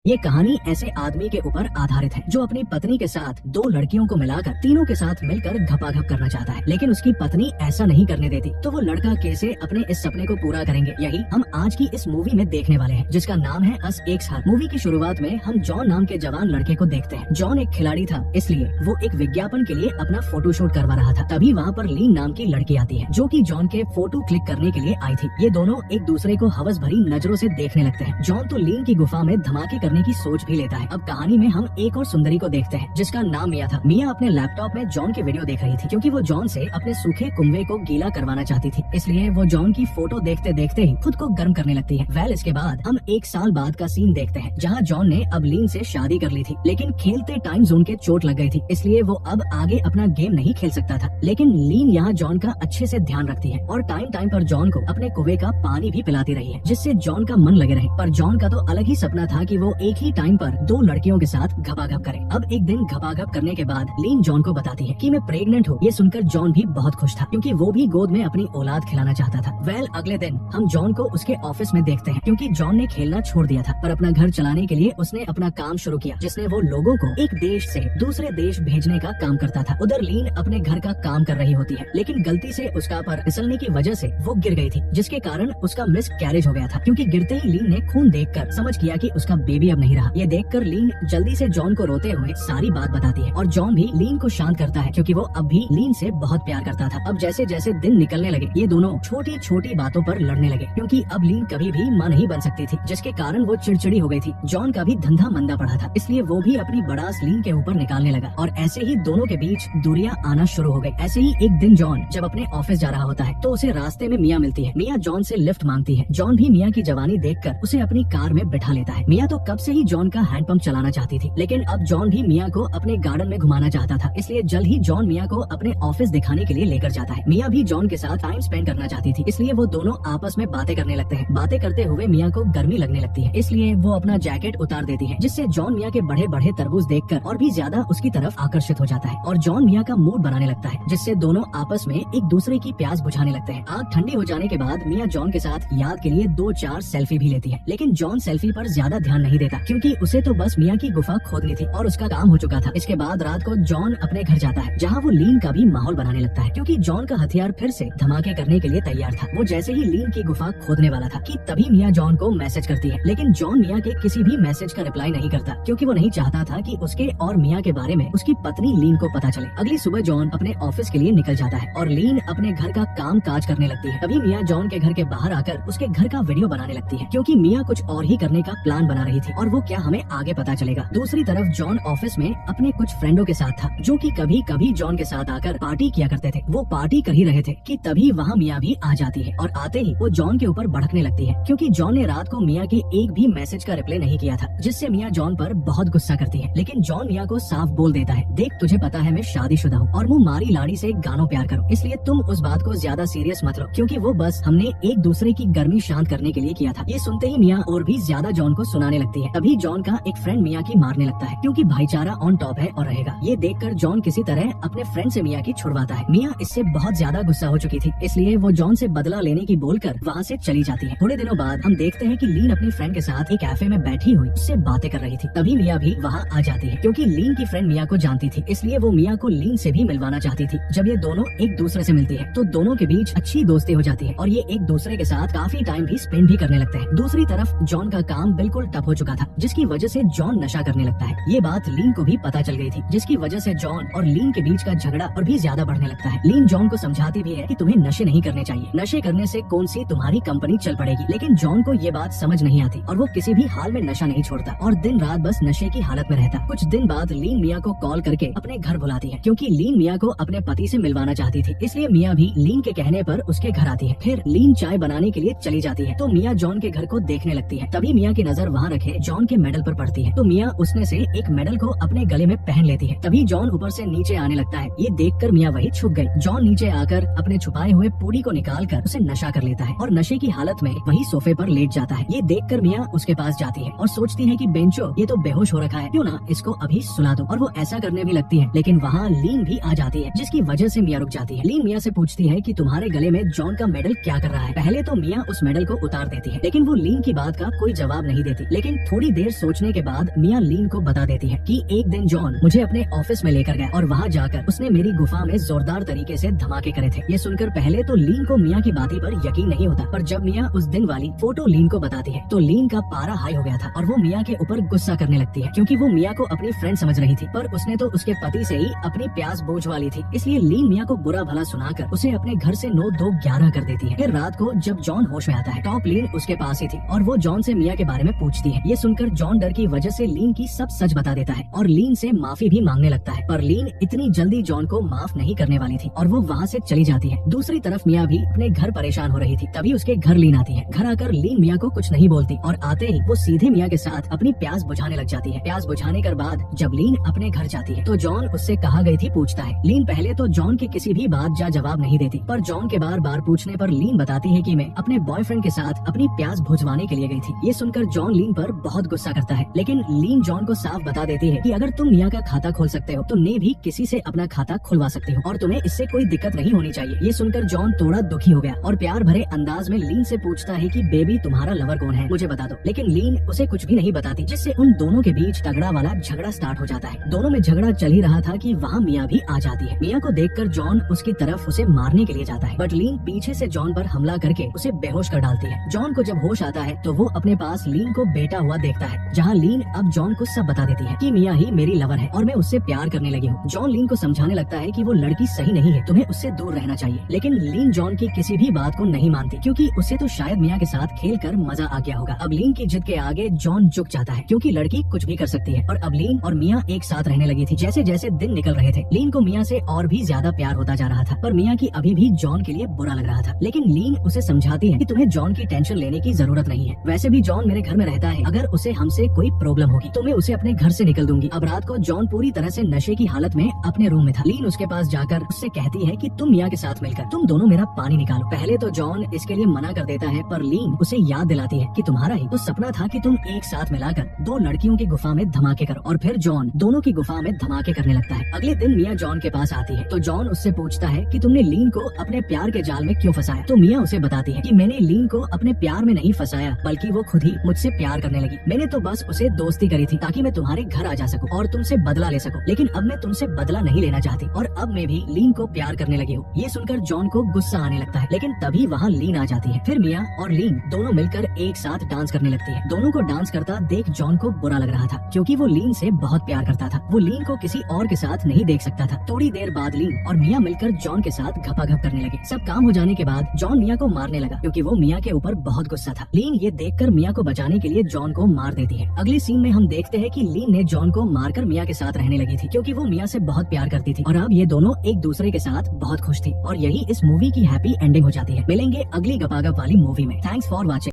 ये कहानी ऐसे आदमी के ऊपर आधारित है जो अपनी पत्नी के साथ दो लड़कियों को मिलाकर तीनों के साथ मिलकर घपाघप करना चाहता है, लेकिन उसकी पत्नी ऐसा नहीं करने देती। तो वो लड़का कैसे अपने इस सपने को पूरा करेंगे, यही हम आज की इस मूवी में देखने वाले हैं, जिसका नाम है अस एक साथ। मूवी की शुरुआत में हम जॉन नाम के जवान लड़के को देखते हैं। जॉन एक खिलाड़ी था, इसलिए वो एक विज्ञापन के लिए अपना फोटो शूट करवा रहा था। तभी वहाँ पर लीन नाम की लड़की आती है, जो कि जॉन के फोटो क्लिक करने के लिए आई थी। ये दोनों एक दूसरे को हवस भरी नजरों से देखने लगते हैं। जॉन तो लीन की गुफा में धमाके करने की सोच भी लेता है। अब कहानी में हम एक और सुंदरी को देखते हैं, जिसका नाम मिया था। मिया अपने लैपटॉप में जॉन की वीडियो देख रही थी, क्योंकि वो जॉन से अपने सूखे कुंबे को गीला करवाना चाहती थी। इसलिए वो जॉन की फोटो देखते देखते ही खुद को गर्म करने लगती है। इसके बाद हम एक साल बाद का सीन देखते हैं, जहाँ जॉन ने अब लीन से शादी कर ली थी, लेकिन खेलते टाइम जोन के चोट लग गई थी, इसलिए वो अब आगे अपना गेम नहीं खेल सकता था। लेकिन लीन यहाँ जॉन का अच्छे से ध्यान रखती है और टाइम टाइम पर जॉन को अपने कुएं का पानी भी पिलाती रही है, जिससे जॉन का मन लगे रहे। पर जॉन का तो अलग ही सपना था कि वो एक ही टाइम पर दो लड़कियों के साथ घपाघप करे। अब एक दिन घपाघप करने के बाद लीन जॉन को बताती है कि मैं प्रेग्नेंट हूँ। ये सुनकर जॉन भी बहुत खुश था, क्योंकि वो भी गोद में अपनी औलाद खिलाना चाहता था। अगले दिन हम जॉन को उसके ऑफिस में देखते हैं, क्योंकि जॉन ने खेलना छोड़ दिया था, पर अपना घर चलाने के लिए उसने अपना काम शुरू किया, जिसने वो लोगों को एक देश से दूसरे देश भेजने का काम करता था। उधर लीन अपने घर का काम कर रही होती है, लेकिन गलती से उसका पर फिसलने की वजह से वो गिर गई थी, जिसके कारण उसका मिस कैरेज हो गया था। क्योंकि गिरते ही लीन ने खून देखकर समझ किया कि उसका बेबी अब नहीं रहा। ये देखकर लीन जल्दी से जॉन को रोते हुए सारी बात बताती है, और जॉन भी लीन को शांत करता है, क्योंकि वो अब भी लीन से बहुत प्यार करता था। अब जैसे जैसे दिन निकलने लगे, ये दोनों छोटी छोटी बातों पर लड़ने लगे, क्योंकि अब लीन कभी भी मां नहीं बन सकती थी, जिसके कारण वो चिड़चिड़ी हो गई थी। जॉन का भी धंधा मंदा पड़ा था, इसलिए वो भी अपनी बड़ास लीन के ऊपर निकालने लगा, और ऐसे ही दोनों के बीच दूरियां आना शुरू हो गई। ऐसे ही एक दिन जॉन जब अपने ऑफिस जा रहा होता है, तो उसे रास्ते में मिया मिलती है। मिया जॉन से लिफ्ट मांगती है। जॉन भी मिया की जवानी देखकर उसे अपनी कार में बिठा लेता है। मिया तो कब से ही जॉन का हैंडपंप चलाना चाहती थी, लेकिन अब जॉन भी मिया को अपने गार्डन में घुमाना चाहता था, इसलिए जल्द ही जॉन मिया को अपने ऑफिस दिखाने के लिए लेकर जाता है। मिया भी जॉन के साथ टाइम स्पेंड करना चाहती थी, इसलिए वो दोनों आपस में बातें करने लगते हैं। बातें करते हुए मिया को गर्मी लगने लगती है, इसलिए वो अपना जैकेट उतार देती है, जिससे जॉन मिया के बड़े बड़े तरबूज देखकर और भी ज्यादा उसकी तरफ आकर्षित हो जाता है, और जॉन मिया का मूड बनाने लगता है, जिससे दोनों आपस में एक दूसरे की प्यास बुझाने लगते हैं। आग ठंडी हो जाने के बाद मिया जॉन के साथ याद के लिए 2-4 सेल्फी भी लेती है, लेकिन जॉन सेल्फी पर ज्यादा ध्यान नहीं देता, क्योंकि उसे तो बस मिया की गुफा खोदनी थी और उसका काम हो चुका था। इसके बाद रात को जॉन अपने घर जाता है, जहाँ वो लीन का भी माहौल बनाने लगता है, क्योंकि जॉन का हथियार फिर से धमाके करने के लिए तैयार था। वो जैसे ही लीन की गुफा खोदने वाला था कि तभी मिया जॉन को मैसेज करती है, लेकिन जॉन मिया के किसी भी मैसेज का रिप्लाई नहीं करता, क्योंकि वो नहीं चाहता था कि उसके और मिया के बारे में उसकी पत्नी लीन को पता चले। अगली सुबह जॉन अपने ऑफिस के लिए निकल जाता है और लीन अपने घर का काम काज करने लगती है। तभी मिया जॉन के घर के बाहर आकर उसके घर का वीडियो बनाने लगती है, क्योंकि मिया कुछ और ही करने का प्लान बना रही थी, और वो क्या हमें आगे पता चलेगा। दूसरी तरफ जॉन ऑफिस में अपने कुछ फ्रेंडों के साथ था, जो कि कभी कभी जॉन के साथ आकर पार्टी किया करते थे। वो पार्टी कर ही रहे थे कि तभी वहाँ मिया भी आ जाती है, और आते ही वो जॉन के ऊपर भड़कने लगती है, क्योंकि जॉन ने रात को मिया के एक भी मैसेज का रिप्लाई नहीं किया था, जिससे मिया जॉन पर बहुत गुस्सा करती है। लेकिन जॉन मिया को साफ बोल देता है, देख तुझे पता है मैं शादीशुदा हूँ और मुँह मारी लाड़ी से गानों प्यार करूँ, इसलिए तुम उस बात को ज्यादा सीरियस मत लो, क्योंकि वो बस हमने एक दूसरे की गर्मी शांत करने के लिए किया था। ये सुनते ही मिया और भी ज्यादा जॉन को सुनाने लगती है। तभी जॉन का एक फ्रेंड मिया की मारने लगता है, क्योंकि भाईचारा ऑन टॉप है और रहेगा। ये देखकर जॉन किसी तरह अपने फ्रेंड से मिया की छुड़वाता है। मिया इससे बहुत ज्यादा गुस्सा हो चुकी थी, इसलिए वो जॉन से बदला लेने की बोलकर वहाँ से चली जाती है। थोड़े दिनों बाद हम देखते हैं कि लीन अपनी फ्रेंड के साथ एक कैफे में बैठी हुई उससे बातें कर रही थी। तभी मिया भी वहाँ आ जाती है, क्योंकि लीन की फ्रेंड मिया को जानती थी, इसलिए वो मिया को लीन से भी मिलवाना चाहती थी। जब ये दोनों एक दूसरे से मिलती है, तो दोनों के बीच अच्छी दोस्ती हो जाती है, और ये एक दूसरे के साथ काफी टाइम भी स्पेंड भी करने लगते हैं। दूसरी तरफ जॉन का काम बिल्कुल ठप हो चुका था, जिसकी वजह से जॉन नशा करने लगता है। ये बात लीन को भी पता चल गई थी, जिसकी वजह से जॉन और लीन के बीच का झगड़ा और भी ज्यादा बढ़ने लगता है। लीन जॉन को समझाती भी है कि तुम्हें नशे नहीं करने चाहिए, नशे करने से कौन सी तुम्हारी कंपनी चल पड़ेगी, लेकिन जॉन को ये बात समझ नहीं आती, और वो किसी भी हाल में नशा नहीं छोड़ता और दिन रात बस नशे की हालत में रहता। कुछ दिन बाद लीन मिया को कॉल करके अपने घर बुलाती है, क्योंकि लीन मिया को अपने पति से मिलवाना चाहती थी, इसलिए मिया भी लीन के कहने पर उसके घर आती है। फिर लीन चाय बनाने के लिए चली जाती है, तो मिया जॉन के घर को देखने लगती है। तभी मिया की नजर वहाँ रखे जॉन के मेडल पर पड़ती है, तो मिया उसमें से एक मेडल को अपने गले में पहन लेती है। तभी जॉन ऊपर से नीचे आने लगता है। ये देखकर मिया वही छुप गई। जॉन नीचे आकर अपने छुपाए हुए पूड़ी को निकाल कर उसे नशा कर लेता है, और नशे की हालत में वही सोफे पर लेट जाता है। ये देखकर मिया उसके पास जाती है और सोचती है कि बेंचो ये तो बेहोश हो रखा है, क्यों ना इसको अभी सुला दो, और वो ऐसा करने भी लगती है। लेकिन वहाँ लीन भी आ जाती है, जिसकी वजह से मिया रुक जाती है। लीन मिया से पूछती है कि तुम्हारे गले में जॉन का मेडल क्या कर रहा है। पहले तो मिया उस मेडल को उतार देती है, लेकिन वो लीन की बात का कोई जवाब नहीं देती। लेकिन थोड़ी देर सोचने के बाद मियाँ लीन को बता देती है कि एक दिन जॉन मुझे अपने ऑफिस में लेकर गया और वहाँ जाकर उसने मेरी गुफा में जोरदार तरीके से धमाके करे थे। ये सुनकर पहले तो लीन को मियाँ की बातें पर यकीन नहीं होता, पर जब मियाँ उस दिन वाली फोटो लीन को बताती है तो लीन का पारा हाई हो गया था और वो मियाँ के ऊपर गुस्सा करने लगती है, क्योंकि वो मियाँ को अपनी फ्रेंड समझ रही थी, पर उसने तो उसके पति से ही अपनी प्यास बोझ वाली थी। इसलिए लीन मियाँ को बुरा भला सुनाकर उसे अपने घर से 9-2-11 कर देती है। फिर रात को जब जॉन होश में आता है, टॉप लीन उसके पास ही थी और वो जॉन से मियाँ के बारे में पूछती है। ये सुनकर जॉन डर की वजह से लीन की सब सच बता देता है और लीन से माफी भी मांगने लगता है, पर लीन इतनी जल्दी जॉन को माफ नहीं करने वाली थी और वो वहाँ से चली जाती है। दूसरी तरफ मियाँ भी अपने घर परेशान हो रही थी, तभी उसके घर लीन आती है। घर आकर लीन मियाँ को कुछ नहीं बोलती और आते ही वो सीधे मियाँ के साथ अपनी प्यास बुझाने लग जाती है। प्यास बुझाने के बाद जब लीन अपने घर जाती है तो जॉन उससे कहाँ गई थी पूछता है। लीन पहले तो जॉन की किसी भी बात जा जवाब नहीं देती, पर जॉन के बार बार पूछने पर लीन बताती है कि मैं अपने बॉयफ्रेंड के साथ अपनी प्यास बुझवाने के लिए गई थी। ये सुनकर जॉन लीन पर बहुत गुस्सा करता है, लेकिन लीन जॉन को साफ बता देती है कि अगर तुम मियाँ का खाता खोल सकते हो तो ने भी किसी से अपना खाता खुलवा सकती हो और तुम्हें इससे कोई दिक्कत नहीं होनी चाहिए। ये सुनकर जॉन थोड़ा दुखी हो गया और प्यार भरे अंदाज में लीन से पूछता है कि बेबी तुम्हारा लवर कौन है, मुझे बता दो। लेकिन लीन उसे कुछ भी नहीं बताती, जिससे उन दोनों के बीच तगड़ा वाला झगड़ा स्टार्ट हो जाता है। दोनों में झगड़ा चल ही रहा था कि वहाँ मियाँ भी आ जाती है। मियाँ को देखकर जॉन उसकी तरफ उसे मारने के लिए जाता है, बट लीन पीछे से जॉन पर हमला करके उसे बेहोश कर डालती है। जॉन को जब होश आता है तो वो अपने पास लीन को बेटा हुआ देखता है, जहाँ लीन अब जॉन को सब बता देती है कि मियाँ ही मेरी लवर है और मैं उससे प्यार करने लगी हूँ। जॉन लीन को समझाने लगता है कि वो लड़की सही नहीं है, तुम्हें उससे दूर रहना चाहिए, लेकिन लीन जॉन की किसी भी बात को नहीं मानती, क्योंकि उसे तो शायद मियाँ के साथ खेल कर मजा आ गया होगा। अब लीन की जिद के आगे जॉन झुक जाता है, क्योंकि लड़की कुछ भी कर सकती है और अब लीन और मियाँ एक साथ रहने लगी थी। जैसे जैसे दिन निकल रहे थे लीन को मियाँ से और भी ज्यादा प्यार होता जा रहा था, पर मियाँ की अभी भी जॉन के लिए बुरा लग रहा था। लेकिन लीन उसे समझाती है कि तुम्हें जॉन की टेंशन लेने की जरूरत नहीं है, वैसे भी जॉन मेरे घर में रहता है, अगर उसे हमसे कोई प्रॉब्लम होगी तो मैं उसे अपने घर से निकल दूंगी। अब रात को जॉन पूरी तरह से नशे की हालत में अपने रूम में था। लीन उसके पास जाकर उससे कहती है कि तुम मियाँ के साथ मिलकर तुम दोनों मेरा पानी निकालो। पहले तो जॉन इसके लिए मना कर देता है, पर लीन उसे याद दिलाती है कि तुम्हारा ही तो सपना था कि तुम एक साथ मिलाकर 2 लड़कियों की गुफा में धमाके करो, और फिर जॉन दोनों की गुफा में धमाके करने लगता है। अगले दिन मियाँ जॉन के पास आती है तो जॉन उससे पूछता है कि तुमने लीन को अपने प्यार के जाल में क्यों फंसाया। तो मियाँ उसे बताती है कि मैंने लीन को अपने प्यार में नहीं फंसाया, बल्कि वो खुद ही मुझसे प्यार करने लगी। मैंने तो बस उसे दोस्ती करी थी ताकि मैं तुम्हारे घर आ जा सकूं और तुमसे बदला ले सकूं, लेकिन अब मैं तुमसे बदला नहीं लेना चाहती और अब मैं भी लीन को प्यार करने लगी हूँ। ये सुनकर जॉन को गुस्सा आने लगता है, लेकिन तभी वहाँ लीन आ जाती है। फिर मियाँ और लीन दोनों मिलकर एक साथ डांस करने लगती है। दोनों को डांस करता देख जॉन को बुरा लग रहा था, क्योंकि वो लीन से बहुत प्यार करता था। वो लीन को किसी और के साथ नहीं देख सकता था। थोड़ी देर बाद लीन और मियाँ मिलकर जॉन के साथ घपाघप करने लगे। सब काम हो जाने के बाद जॉन मियाँ को मारने लगा, क्योंकि वो मियाँ के ऊपर बहुत गुस्सा था। लीन ये देखकर मियाँ को बचाने के लिए जॉन को मार देती है। अगले सीन में हम देखते हैं कि लीन ने जॉन को मारकर मियाँ के साथ रहने लगी थी, क्योंकि वो मियाँ से बहुत प्यार करती थी और अब ये दोनों एक दूसरे के साथ बहुत खुश थी और यही इस मूवी की हैप्पी एंडिंग हो जाती है। मिलेंगे अगली गपागप वाली मूवी में। Thanks for watching.